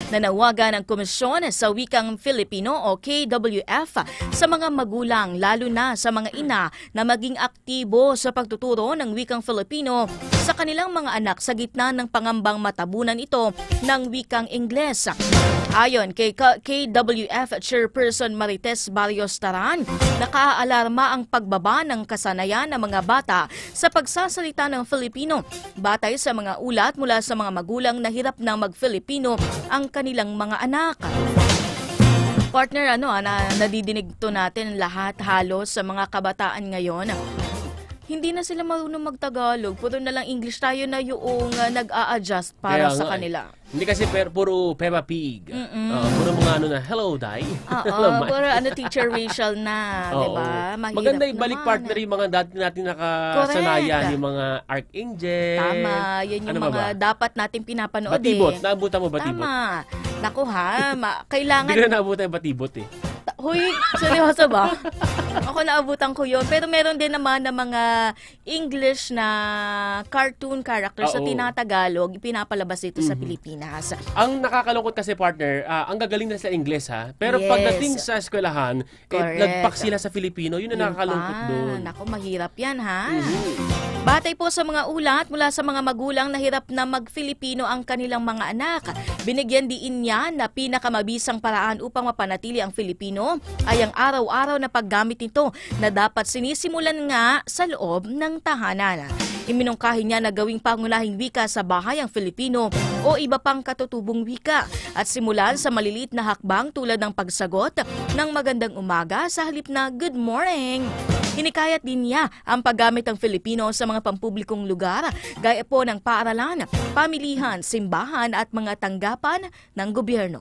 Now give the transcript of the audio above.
Nanawagan ang Komisyon sa Wikang Filipino o KWF sa mga magulang lalo na sa mga ina na maging aktibo sa pagtuturo ng wikang Filipino sa kanilang mga anak sa gitna ng pangambang matabunan ito ng wikang Ingles. Ayon kay KWF Chairperson Marites Barrios Taran, nakaalarma ang pagbaba ng kasanayan ng mga bata sa pagsasalita ng Filipino batay sa mga ulat mula sa mga magulang na hirap na mag-Filipino ang kanilang mga anak. Partner, nadidinig to natin lahat halos sa mga kabataan ngayon. Hindi na sila marunong mag-Tagalog. Puro na lang English, tayo na yung nag-a-adjust para sa kanila. Hindi kasi puro Peppa Pig. Puro mga na, hello, Day. Puro Teacher Rachel na, di ba? Mahirap maganda ibalik naman. Partner yung mga dati natin nakasanayan, yung mga Archangel. Tama, yan yung mga dapat natin pinapanood. Batibot, naabutan mo Batibot? Tama. Naku ha, kailangan... Hindi na naabutan yung Batibot eh. Huy, seryoso ba? Ako naabutan ko yun. Pero meron din naman na mga English na cartoon characters sa tinatagalog, pinapalabas ito sa Pilipinas. Ang nakakalungkot kasi, partner, ang gagaling na sa Ingles ha. Pero pagdating sa eskwelahan, lagpak sila sa Filipino, yun ang nakakalungkot doon. Naku, mahirap yan ha. Batay po sa mga ulat mula sa mga magulang na hirap na mag-Filipino ang kanilang mga anak, binigyan diin niya na pinakamabisang paraan upang mapanatili ang Filipino ay ang araw-araw na paggamit nito na dapat sinisimulan nga sa loob ng tahanan. Iminungkahi niya na gawing pangunahing wika sa bahay ang Filipino o iba pang katutubong wika at simulan sa maliliit na hakbang tulad ng pagsagot ng magandang umaga sa halip na good morning. Hinikayat din niya ang paggamit ng Filipino sa mga pampublikong lugar gaya po ng paaralan, pamilihan, simbahan at mga tanggapan ng gobyerno.